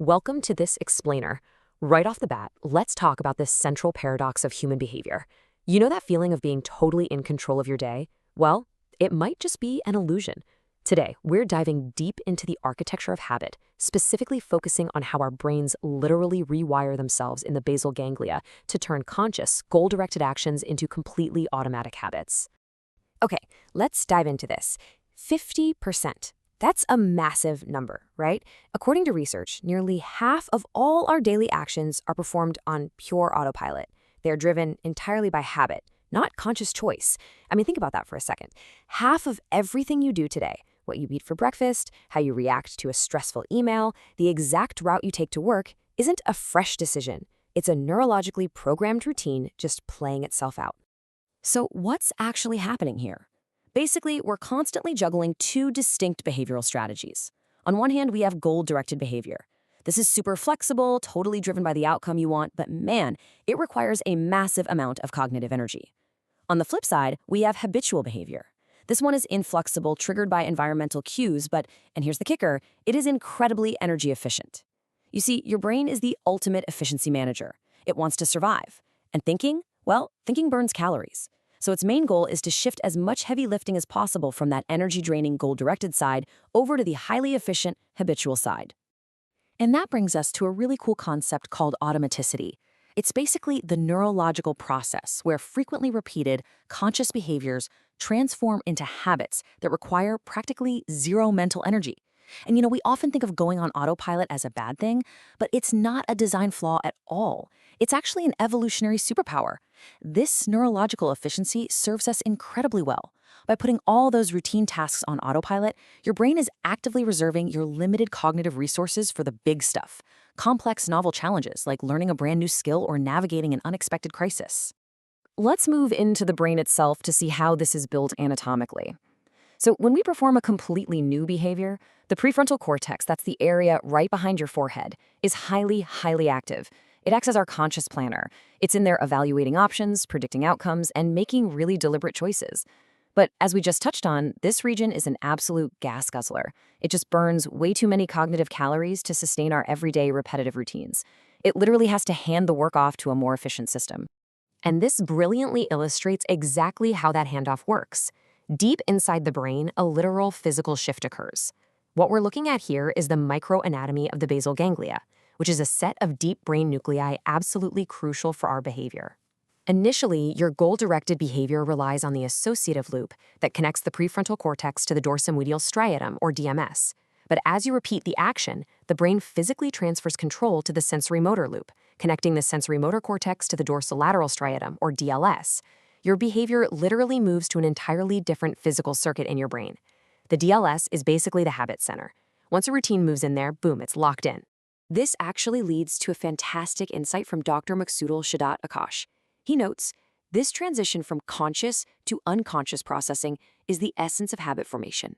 Welcome to this explainer. Right off the bat, let's talk about this central paradox of human behavior. You know that feeling of being totally in control of your day? Well, it might just be an illusion. Today, we're diving deep into the architecture of habit, specifically focusing on how our brains literally rewire themselves in the basal ganglia to turn conscious, goal-directed actions into completely automatic habits. Okay, let's dive into this. 50%. That's a massive number, right? According to research, nearly half of all our daily actions are performed on pure autopilot. They're driven entirely by habit, not conscious choice. I mean, think about that for a second. Half of everything you do today, what you eat for breakfast, how you react to a stressful email, the exact route you take to work, isn't a fresh decision. It's a neurologically programmed routine just playing itself out. So what's actually happening here? Basically, we're constantly juggling two distinct behavioral strategies. On one hand, we have goal-directed behavior. This is super flexible, totally driven by the outcome you want, but man, it requires a massive amount of cognitive energy. On the flip side, we have habitual behavior. This one is inflexible, triggered by environmental cues, but, and here's the kicker, it is incredibly energy efficient. You see, your brain is the ultimate efficiency manager. It wants to survive. And thinking? Well, thinking burns calories. So its main goal is to shift as much heavy lifting as possible from that energy-draining goal-directed side over to the highly efficient habitual side. And that brings us to a really cool concept called automaticity. It's basically the neurological process where frequently repeated, conscious behaviors transform into habits that require practically zero mental energy. And we often think of going on autopilot as a bad thing, but it's not a design flaw at all. It's actually an evolutionary superpower. This neurological efficiency serves us incredibly well. By putting all those routine tasks on autopilot, your brain is actively reserving your limited cognitive resources for the big stuff, complex novel challenges like learning a brand new skill or navigating an unexpected crisis. Let's move into the brain itself to see how this is built anatomically. So when we perform a completely new behavior, the prefrontal cortex, that's the area right behind your forehead, is highly active. It acts as our conscious planner. It's in there evaluating options, predicting outcomes, and making really deliberate choices. But as we just touched on, this region is an absolute gas guzzler. It just burns way too many cognitive calories to sustain our everyday repetitive routines. It literally has to hand the work off to a more efficient system. And this brilliantly illustrates exactly how that handoff works. Deep inside the brain, a literal physical shift occurs. What we're looking at here is the microanatomy of the basal ganglia, which is a set of deep brain nuclei absolutely crucial for our behavior. Initially, your goal-directed behavior relies on the associative loop that connects the prefrontal cortex to the dorsomedial striatum, or DMS. But as you repeat the action, the brain physically transfers control to the sensory-motor loop, connecting the sensory-motor cortex to the dorsolateral striatum, or DLS. Your behavior literally moves to an entirely different physical circuit in your brain. The DLS is basically the habit center. Once a routine moves in there, boom, it's locked in. This actually leads to a fantastic insight from Dr. Maksudal Shadat Akash. He notes, this transition from conscious to unconscious processing is the essence of habit formation.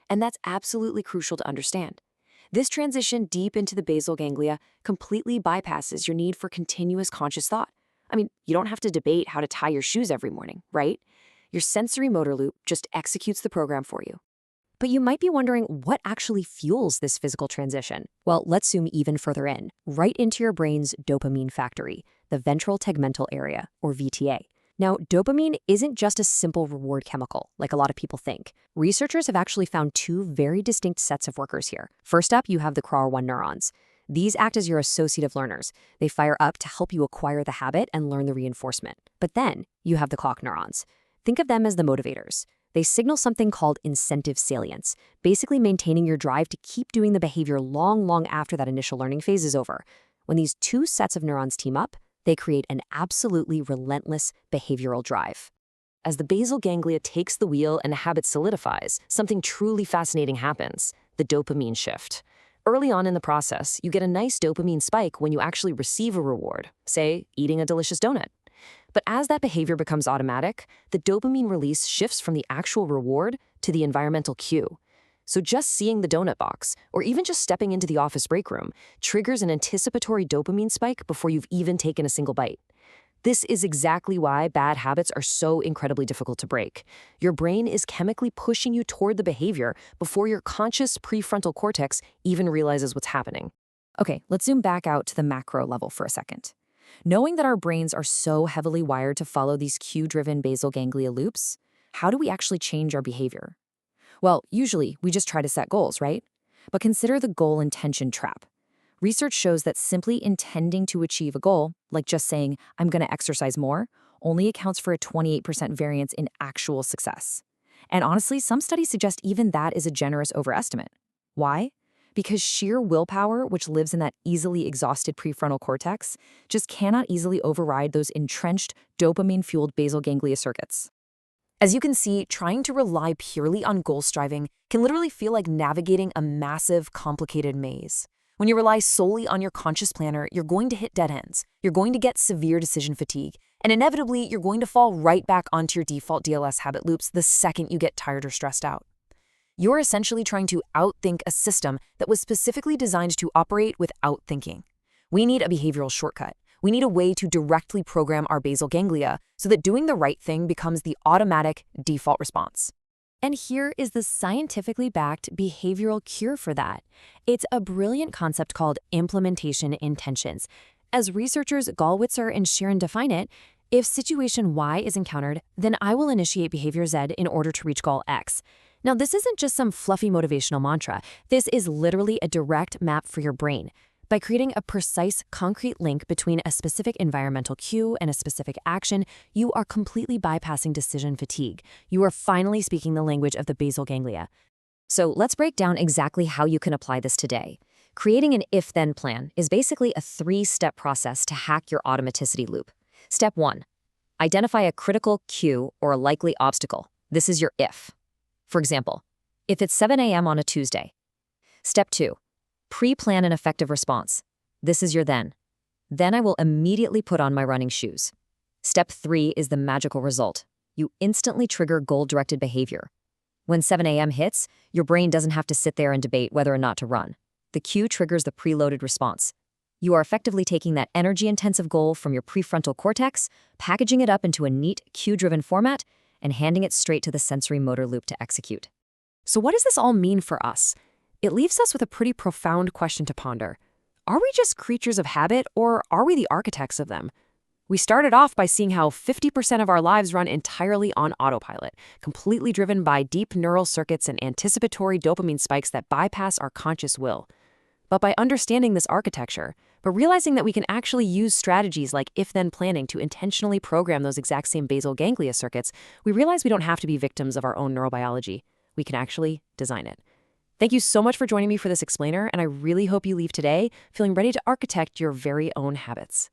And that's absolutely crucial to understand. This transition deep into the basal ganglia completely bypasses your need for continuous conscious thought. I mean, you don't have to debate how to tie your shoes every morning, right? Your sensory motor loop just executes the program for you. But you might be wondering what actually fuels this physical transition. Well, let's zoom even further in, right into your brain's dopamine factory, the ventral tegmental area, or VTA. Now, dopamine isn't just a simple reward chemical, like a lot of people think. Researchers have actually found two very distinct sets of workers here. First up, you have the CRAR1 neurons. These act as your associative learners. They fire up to help you acquire the habit and learn the reinforcement. But then, you have the clock neurons. Think of them as the motivators. They signal something called incentive salience, basically maintaining your drive to keep doing the behavior long after that initial learning phase is over. When these two sets of neurons team up, they create an absolutely relentless behavioral drive. As the basal ganglia takes the wheel and a habit solidifies, something truly fascinating happens, the dopamine shift. Early on in the process, you get a nice dopamine spike when you actually receive a reward, say, eating a delicious donut. But as that behavior becomes automatic, the dopamine release shifts from the actual reward to the environmental cue. So just seeing the donut box, or even just stepping into the office break room, triggers an anticipatory dopamine spike before you've even taken a single bite. This is exactly why bad habits are so incredibly difficult to break. Your brain is chemically pushing you toward the behavior before your conscious prefrontal cortex even realizes what's happening. Okay, let's zoom back out to the macro level for a second. Knowing that our brains are so heavily wired to follow these cue-driven basal ganglia loops, how do we actually change our behavior? Well, usually we just try to set goals, right? But consider the goal intention trap. Research shows that simply intending to achieve a goal, like just saying, I'm going to exercise more, only accounts for a 28% variance in actual success. And honestly, some studies suggest even that is a generous overestimate. Why? Because sheer willpower, which lives in that easily exhausted prefrontal cortex, just cannot easily override those entrenched, dopamine-fueled basal ganglia circuits. As you can see, trying to rely purely on goal striving can literally feel like navigating a massive, complicated maze. When you rely solely on your conscious planner, you're going to hit dead ends, you're going to get severe decision fatigue, and inevitably, you're going to fall right back onto your default DLS habit loops the second you get tired or stressed out. You're essentially trying to outthink a system that was specifically designed to operate without thinking. We need a behavioral shortcut. We need a way to directly program our basal ganglia so that doing the right thing becomes the automatic default response. And here is the scientifically backed behavioral cure for that. It's a brilliant concept called implementation intentions. As researchers Gallwitzer and Sheeran define it, if situation Y is encountered, then I will initiate behavior Z in order to reach goal X. Now, this isn't just some fluffy motivational mantra. This is literally a direct map for your brain. By creating a precise, concrete link between a specific environmental cue and a specific action, you are completely bypassing decision fatigue. You are finally speaking the language of the basal ganglia. So let's break down exactly how you can apply this today. Creating an if-then plan is basically a 3-step process to hack your automaticity loop. Step 1. Identify a critical cue or a likely obstacle. This is your if. For example, if it's 7 a.m. on a Tuesday. Step 2. Pre-plan an effective response. This is your then. Then I will immediately put on my running shoes. Step 3 is the magical result. You instantly trigger goal-directed behavior. When 7 a.m. hits, your brain doesn't have to sit there and debate whether or not to run. The cue triggers the preloaded response. You are effectively taking that energy-intensive goal from your prefrontal cortex, packaging it up into a neat, cue-driven format, and handing it straight to the sensory motor loop to execute. So what does this all mean for us? It leaves us with a pretty profound question to ponder. Are we just creatures of habit, or are we the architects of them? We started off by seeing how 50% of our lives run entirely on autopilot, completely driven by deep neural circuits and anticipatory dopamine spikes that bypass our conscious will. But by understanding this architecture, but realizing that we can actually use strategies like if-then planning to intentionally program those exact same basal ganglia circuits, we realize we don't have to be victims of our own neurobiology. We can actually design it. Thank you so much for joining me for this explainer, and I really hope you leave today feeling ready to architect your very own habits.